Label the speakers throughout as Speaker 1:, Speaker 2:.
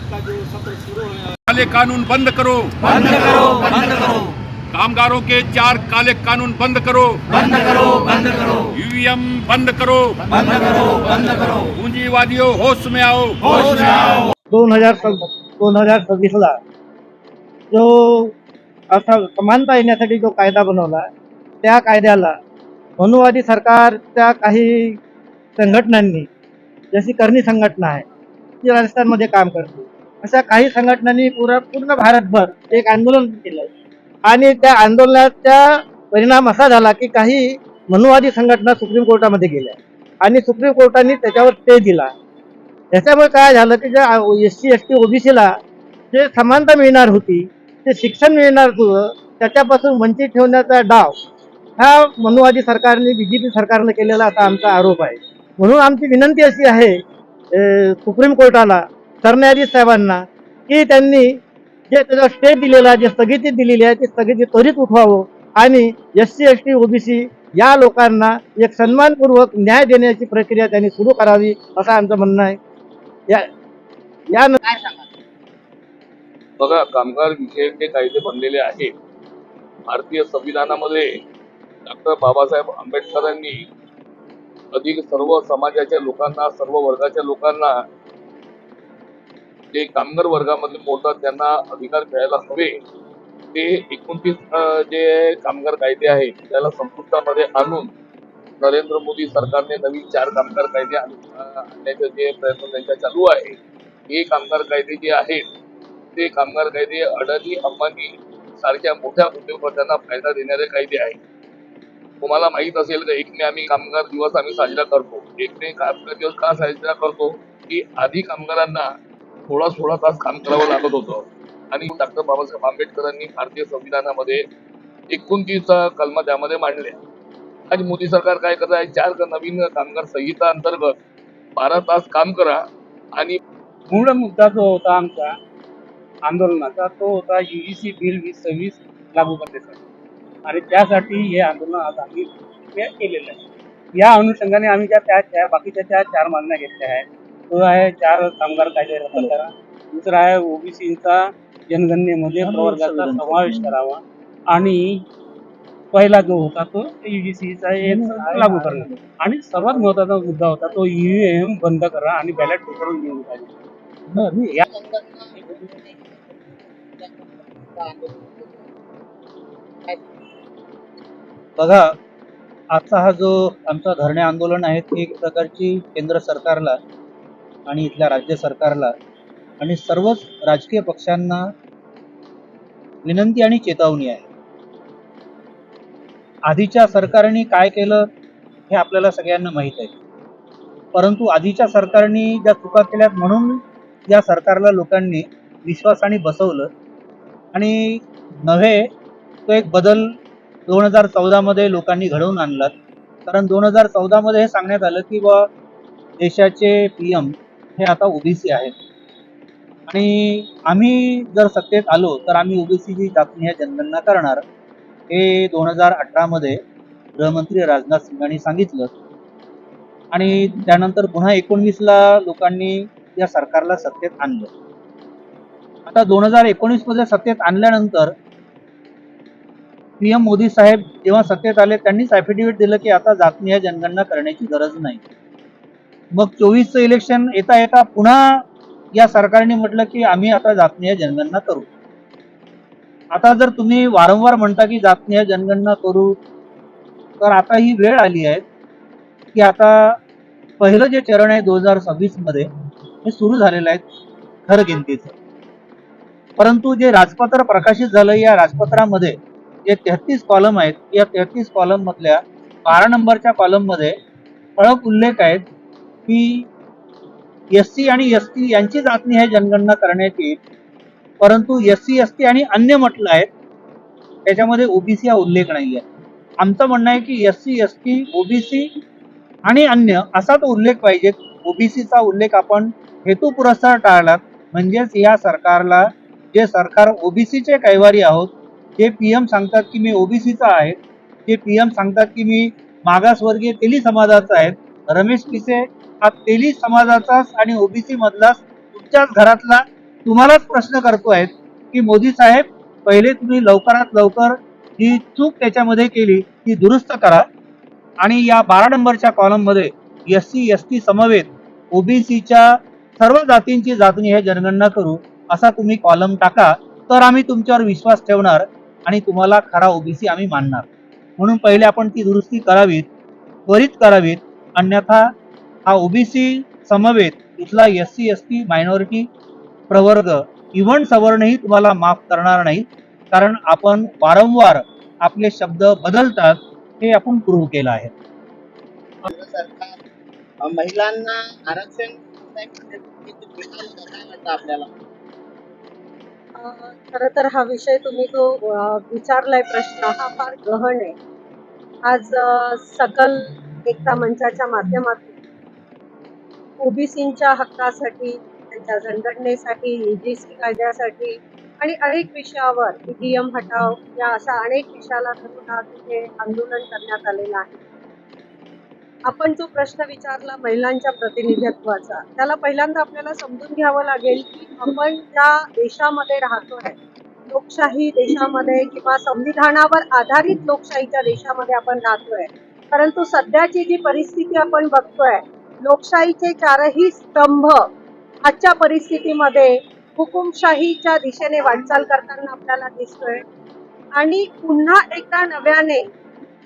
Speaker 1: का जो सत्र शुरू है,
Speaker 2: काले कानून बंद करो,
Speaker 3: बंद करो, बंद करो,
Speaker 2: कामगारों के 4 काले कानून बंद करो,
Speaker 3: बंद करो, बंद करो,
Speaker 2: ईवीएम बंद करो,
Speaker 3: बंद करो, बंद करो,
Speaker 2: पूंजीवादियों होश में आओ।
Speaker 3: होश में आओ।
Speaker 4: 2026ला जो असा समानता येण्यासाठी जो कायदा बनवला त्या कायद्याला मनुवादी सरकारच्या काही संघटनांनी, जशी करणी संघटना आहे ती राजस्थानमध्ये काम करते, अशा काही संघटनांनी पूर्ण भारतभर एक आंदोलन केलं आणि त्या आंदोलनाचा परिणाम असा झाला की काही मनुवादी संघटना सुप्रीम कोर्टामध्ये गेल्या आणि सुप्रीम कोर्टाने त्याच्यावर स्टे दिला. त्याच्यामुळे काय झालं की ज्या SC ST OBCला जे समानता मिळणार होती, ते शिक्षण मिळणार होतं, त्याच्यापासून वंचित ठेवण्याचा डाव हा मनुवादी सरकारने BJP सरकारने केलेला असा आमचा आरोप आहे. म्हणून आमची विनंती अशी आहे सुप्रीम कोर्टाला, सरन्यायाधीश साहेबांना, की त्यांनी जे त्याचा स्टे दिलेला, जे स्थगिती दिलेली आहे ती स्थगिती त्वरित उठवावं आणि SC ST OBC या लोकांना एक सन्मानपूर्वक न्याय देण्याची प्रक्रिया त्यांनी सुरू करावी असं आमचं म्हणणं आहे. या
Speaker 5: बघा, कामगार विषयक जे कायदे बनलेले आहेत भारतीय संविधानामध्ये डॉक्टर बाबासाहेब आंबेडकरांनी अधिक सर्व समाजाच्या लोकांना, सर्व वर्गाच्या लोकांना, जे कामगार वर्गामध्ये मोठा त्यांना अधिकार मिळायला हवे, ते 29 जे कामगार कायदे आहेत त्याला संपुष्टामध्ये आणून नरेंद्र मोदी सरकारने नवीन 4 कामगार कायदे आणण्याचे जे प्रयत्न त्यांच्या चालू आहे. हे कामगार कायदे जे आहेत ते कामगार कायदे अडाणी अंबानी सारख्या मोठ्या उद्योगपत्यांना फायदा देणारे कायदे आहेत. तुम्हाला माहित असेल का, 1 मे आम्ही कामगार दिवस आम्ही साजरा करतो. 1 मे कामगार दिवस का साजरा करतो की आधी कामगारांना 16 तास काम करावं लागत होतं आणि डॉक्टर बाबासाहेब आंबेडकरांनी भारतीय संविधानामध्ये 29 कलम त्यामध्ये मांडल्या. आणि मोदी सरकार काय करत आहे, 4 नवीन कामगार संहिता अंतर्गत 12 तास काम करा आणि
Speaker 6: मूळ मुद्दा जो होता आमचा आंदोलनाचा तो होता UGC बिल 2026 लागू करण्यासाठी आणि त्यासाठी हे आंदोलन आज आम्ही केलेलं आहे. या अनुषंगाने आम्ही बाकीच्या 4 मागण्या घेतल्या आहेत. तो आहे 4 कामगार कायदे रद्द करा, दुसरा आहे OBCचा जनगणनेमध्ये प्रवर्गाचा समावेश करावा आणि पहिला जो होता तो UGCचा लागू करणं आणि सर्वात महत्वाचा मुद्दा होता तो EVM बंद करा आणि बॅलेट पेपरवर घेऊन पाहिजे.
Speaker 4: बघा, आजचा हा जो आमचा धरणे आंदोलन आहे ती एक प्रकारची केंद्र सरकारला आणि इथल्या राज्य सरकारला आणि सर्वच राजकीय पक्षांना विनंती आणि चेतावणी आहे. आधीच्या सरकारने काय केलं हे आपल्याला सगळ्यांना माहीत आहे, परंतु आधीच्या सरकारने ज्या चुका केल्यात म्हणून या सरकारला लोकांनी विश्वासाने बसवलं आणि नव्हे तो एक बदल 2014 मध्ये लोकांनी घडवून आणला. कारण 2014 मध्ये हे सांगण्यात आलं की देशाचे PM हे आता OBC आहेत आणि आम्ही जर सत्तेत आलो तर आम्ही OBCची चाचणी जनगणना करणार, हे 2018 मध्ये गृहमंत्री राजनाथ सिंगांनी सांगितलं आणि त्यानंतर पुन्हा 19ला लोकांनी या सरकारला सत्तेत आणलं. आता 2019 मध्ये सत्तेत आणल्यानंतर PM मोदी साहेब जेव्हा सत्तेत आले त्यांनीच ॲफिडेव्हिट दिलं की आता जातनीय जनगणना करण्याची गरज नाही. मग 24चं इलेक्शन येता येता पुन्हा या सरकारने म्हटलं की आम्ही आता जातनीय जनगणना करू. आता जर तुम्ही वारंवार म्हणता की जातनीय जनगणना करू, तर आता ही वेळ आली आहे की आता पहिलं जे चरण आहे 2026 मध्ये हे सुरू झालेलं आहे खरगिनतीचं. परंतु जे राजपत्र प्रकाशित झालं, या राजपत्रामध्ये जे 33 कॉलम आहेत, या 33 कॉलम मधल्या 12 नंबरच्या कॉलम मध्ये ठळक उल्लेख आहेत की SC आणि ST यांची चाचणी हे जनगणना करण्यात येईल, परंतु SC ST आणि अन्य म्हटलं आहे, त्याच्यामध्ये OBC हा उल्लेख नाही आहे. आमचं म्हणणं आहे की SC ST OBC आणि अन्य असा तो उल्लेख पाहिजे. OBCचा उल्लेख आपण हेतुपुरस्सर टाळला, म्हणजेच या सरकारला, जे सरकार OBCचे कैवारी आहोत, जे PM सांगतात की मी OBCचा आहे, जे PM सांगतात की मी मागासवर्गीय तेली समाजाचा आहे, रमेश पिसे हा तेली समाजाचाच आणि OBC मधलाच तुमच्याच घरातला तुम्हालाच प्रश्न करतोय की मोदी साहेब, पहिले तुम्ही लवकरात लवकर ही चूक त्याच्यामध्ये केली ती दुरुस्त करा आणि या 12 नंबरच्या कॉलम मध्ये SC ST समवेत ओबीसीच्या सर्व जातींची जातनिहाय जनगणना करू असा तुम्ही कॉलम टाका, तर आम्ही तुमच्यावर विश्वास ठेवणार आणि तुम्हाला खरा ओबीसी आम्ही मानणार. म्हणून पहिले आपण ती दुरुस्ती करावीत, त्वरित करावीत, अन्यथा हा ओबीसी समवेत इथला SC ST मायनॉरिटी प्रवर्ग इव्हन सवर्णही तुम्हाला माफ करणार नाही, कारण आपण वारंवार आपले शब्द बदलतात हे आपण प्रूव्ह केलं आहे.
Speaker 1: सरकार महिलांना आरक्षण आपल्याला
Speaker 7: खरं तर हा विषय तुम्ही जो विचारलाय प्रश्न हा फार गहन आहे. आज सकल एकता मंचाच्या माध्यमातून ओबीसींच्या हक्कासाठी, त्यांच्या जनगणनेसाठी, UGC कायद्यासाठी आणि अनेक विषयावर EVM हटाव या अशा अनेक विषयाला धरून आज इथे आंदोलन करण्यात आलेलं आहे. आपण जो प्रश्न विचारला महिलांच्या प्रतिनिधित्वाचा, त्याला पहिल्यांदा आपल्याला समजून घ्यावं लागेल की आपण ज्या देशामध्ये राहतोय, लोकशाही देशामध्ये किंवा संविधानावर आधारित लोकशाहीच्या देशामध्ये आपण राहतोय, परंतु सध्याची जी परिस्थिती आपण बघतोय, लोकशाहीचे चारही स्तंभ आजच्या परिस्थितीमध्ये हुकुमशाहीच्या दिशेने वाटचाल करताना आपल्याला दिसतोय आणि पुन्हा एकदा नव्याने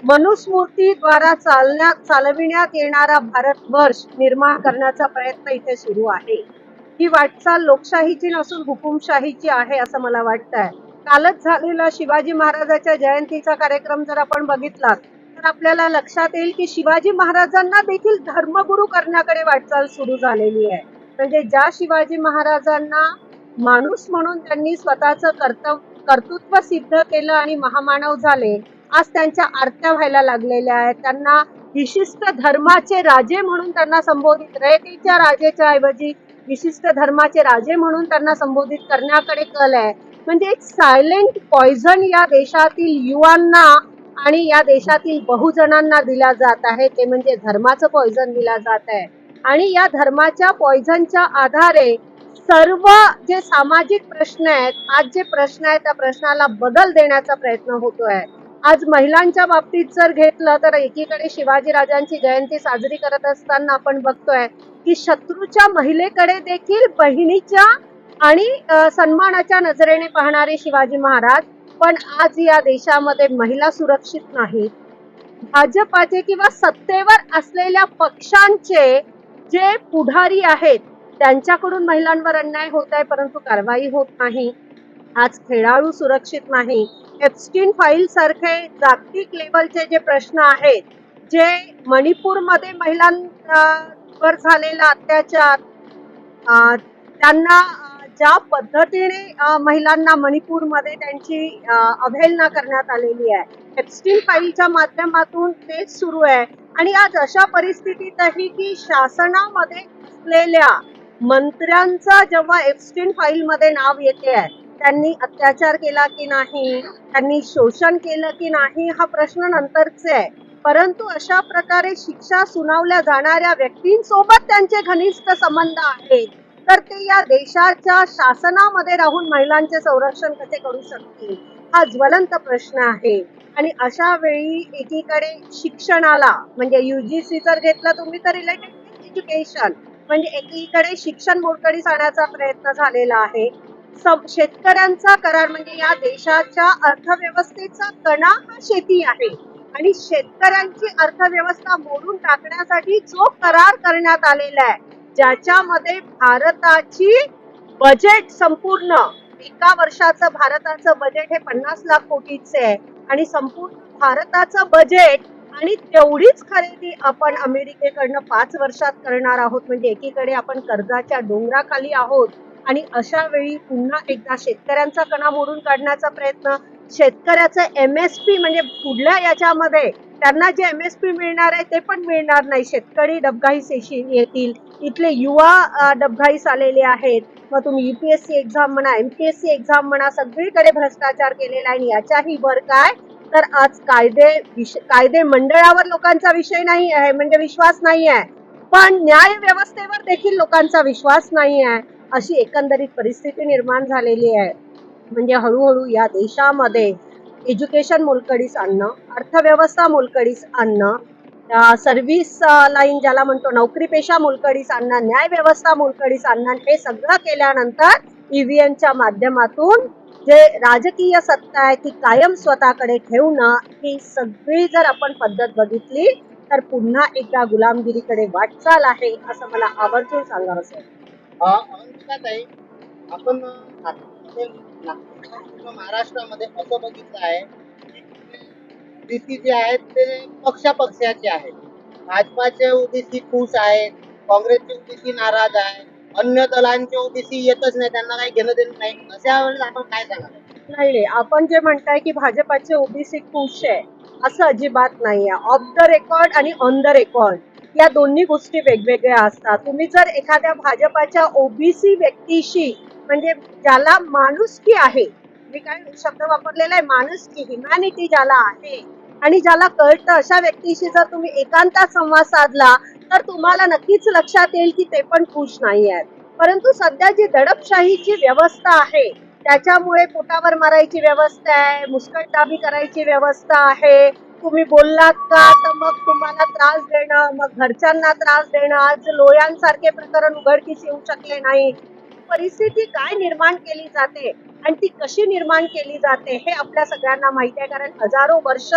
Speaker 7: मनुस्मृतीद्वारा चालविण्यात येणारा भारतवर्ष निर्माण करण्याचा प्रयत्न इथे सुरू आहे. ही वाटचाल लोकशाहीची नसून हुकुमशाहीची आहे असं मला वाटतंय. कालच झालेला शिवाजी महाराजांच्या जयंतीचा कार्यक्रम जर आपण बघितला तर आपल्याला लक्षात येईल की शिवाजी महाराजांना देखील धर्मगुरू करण्याकडे वाटचाल सुरू झालेली आहे. म्हणजे ज्या शिवाजी महाराजांना माणूस म्हणून त्यांनी स्वतःचं कर्तृत्व सिद्ध केलं आणि महामानव झाले, आज त्यांच्या आरत्या व्हायला लागलेल्या आहेत. त्यांना विशिष्ट धर्माचे राजे म्हणून त्यांना संबोधित, रयतेच्या राजेच्या ऐवजी विशिष्ट धर्माचे राजे म्हणून त्यांना संबोधित करण्याकडे कल आहे. म्हणजे एक सायलेंट पॉइझन या देशातील युवांना आणि या देशातील बहुजनांना दिला जात आहे, ते म्हणजे धर्माचं पॉइझन दिला जात आहे. आणि या धर्माच्या पॉइझनच्या आधारे सर्व जे सामाजिक प्रश्न आहेत, आज जे प्रश्न आहेत त्या प्रश्नाला बदल देण्याचा प्रयत्न होतोय. आज महिलांच्या बाबतीत जर घेतलं तर एकीकडे शिवाजी राजांची जयंती साजरी करत असताना आपण बघतोय की शत्रूच्या महिलेकडे देखील बहिणीच्या आणि सन्मानाच्या नजरेने पाहणारे शिवाजी महाराज. पण आज या देशामध्ये महिला सुरक्षित नाहीत. भाजपाचे किंवा सत्तेवर असलेल्या पक्षांचे जे पुढारी आहेत त्यांच्याकडून महिलांवर अन्याय होत आहे, परंतु कारवाई होत नाही. आज खेळाडू सुरक्षित नाही. एप्स्टीन फाईल सारखे जागतिक लेवलचे जे प्रश्न आहेत, जे मणिपूरमध्ये महिलांवर झालेला अत्याचार, त्यांना ज्या पद्धतीने महिलांना मणिपूरमध्ये त्यांची अवहेलना करण्यात आलेली आहे, एप्स्टीन फाईलच्या माध्यमातून तेच सुरू आहे. आणि आज अशा परिस्थितीतही की शासनामध्ये असलेल्या मंत्र्यांचा जेव्हा एप्स्टीन फाईल मध्ये नाव येते आहे, त्यांनी अत्याचार केला की नाही, त्यांनी शोषण केलं की नाही हा प्रश्न नंतरचे आहे. परंतु अशा प्रकारे शिक्षा सुनावल्या जाणाऱ्या व्यक्तींसोबत त्यांचे घनिष्ठ संबंध आहेत, तर ते या देशाच्या शासनामध्ये राहून महिलांचे संरक्षण कसे करू शकतील हा ज्वलंत प्रश्न आहे. आणि अशा वेळी एकीकडे शिक्षणाला, म्हणजे UGC जर घेतलं तुम्ही तर रिलेटेड एज्युकेशन, म्हणजे एकीकडे शिक्षण मोडकळीस आणण्याचा प्रयत्न झालेला आहे. शेतकऱ्यांचा करार, म्हणजे या देशाच्या अर्थव्यवस्थेचा कणा हा शेती आहे आणि शेतकऱ्यांची अर्थव्यवस्था मोडून टाकण्यासाठी जो करार करण्यात आलेला आहे, ज्याच्यामध्ये भारताची बजेट संपूर्ण एका वर्षाचं भारताचं बजेट हे 50 लाख कोटीचे आहे आणि संपूर्ण भारताचं बजेट आणि तेवढीच खरेदी आपण अमेरिकेकडनं 5 वर्षात करणार आहोत. म्हणजे एकीकडे आपण कर्जाच्या डोंगराखाली आहोत आणि अशा वेळी पुन्हा एकदा शेतकऱ्यांचा कणा मोडून काढण्याचा प्रयत्न, शेतकऱ्याचं MSP म्हणजे पुढल्या याच्यामध्ये त्यांना जे MSP मिळणार आहे ते पण मिळणार नाही. शेतकरी डबघाईस येतील, इथले युवा डबघाईस आलेले आहेत. मग तुम्ही UPSC एक्झाम म्हणा, MPSC एक्झाम म्हणा, सगळीकडे भ्रष्टाचार केलेला आहे. आणि याच्याही वर काय तर आज कायदे मंडळावर लोकांचा विषय नाही आहे, म्हणजे विश्वास नाही आहे, पण न्याय व्यवस्थेवर देखील लोकांचा विश्वास नाही आहे. अशी एकंदरीत परिस्थिती निर्माण झालेली आहे. म्हणजे हळूहळू या देशामध्ये एज्युकेशन मोलकळीस आणणं, अर्थव्यवस्था मोलकळीस आणणं, सर्व्हिस लाईन ज्याला म्हणतो नोकरीपेशा मोलकळीस आणणं, न्याय व्यवस्था मोलकळीस आणणं, हे सगळं केल्यानंतर ईव्हीएमच्या माध्यमातून जे राजकीय सत्ता आहे ती कायम स्वतःकडे ठेवणं, ही सगळी जर आपण पद्धत बघितली तर पुन्हा एकदा गुलामगिरीकडे वाटचाल आहे असं मला आवर्जून सांगावंसं वाटतं.
Speaker 1: अवंतिकाताई, आपण नागपूरमध्ये पूर्ण महाराष्ट्रामध्ये असं बघितलं आहे की ओबीसी जे आहेत ते पक्षापक्षाचे आहेत. भाजपाचे ओबीसी खुश आहेत, काँग्रेसचे ओबीसी नाराज आहे, अन्य दलांचे ओबीसी येतच नाही, त्यांना काही घेणं देणं नाही. अशा वेळेस आपण काय सांगाल?
Speaker 7: नाही, आपण जे म्हणताय की भाजपाचे ओबीसी खुश आहे असं अजिबात नाहीये. ऑफ द रेकॉर्ड आणि ऑन द रेकॉर्ड या दोन्ही गोष्टी वेगवेगळ्या असतात. तुम्ही जर एखाद्या भाजपाच्या ओबीसी व्यक्तीशी, म्हणजे ज्याला माणुसकी आहे, मी काय शब्द वापरलेला आहे, माणुसकी, ह्युमॅनिटी ज्याला आहे आणि ज्याला कळतं, अशा व्यक्तीशी जर तुम्ही एकांतात संवाद साधला तर तुम्हाला नक्कीच लक्षात येईल की ते पण खुश नाही आहेत. परंतु सध्या जी दडपशाहीची व्यवस्था आहे त्याच्यामुळे पोटावर मारायची व्यवस्था आहे, मुस्कटदाबी करायची व्यवस्था आहे. तुम्ही बोललात का तर मग तुम्हाला त्रास देणं, मग घरच्यांना त्रास देणं. आज लोयांसारखे प्रकरण उघडकीस येऊ शकले नाही. परिस्थिती काय निर्माण केली जाते आणि ती कशी निर्माण केली जाते हे आपल्या सगळ्यांना माहिती आहे. कारण हजारो वर्ष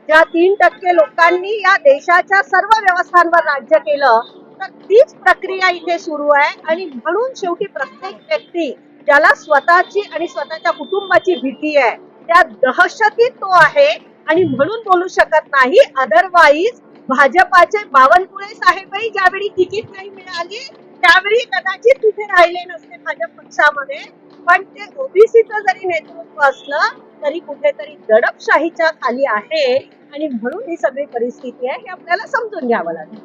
Speaker 7: ज्या 3% लोकांनी या देशाच्या सर्व व्यवस्थांवर राज्य केलं, तर तीच प्रक्रिया इथे सुरू आहे. आणि म्हणून शेवटी प्रत्येक व्यक्ती ज्याला स्वतःची आणि स्वतःच्या कुटुंबाची भीती आहे, त्या दहशतीत तो आहे आणि म्हणून बोलू शकत नाही. अदरवाईज भाजपाचे बावनकुळे साहेबही ज्यावेळी तिकीट नाही मिळाली त्यावेळी कदाचित तिथे राहिले नसते भाजप पक्षामध्ये. पण ते ओबीसीचं जरी नेतृत्व असलं तरी कुठेतरी दडपशाहीच्या खाली आहे आणि म्हणून ही सगळी परिस्थिती आहे हे आपल्याला समजून घ्यावं लागेल.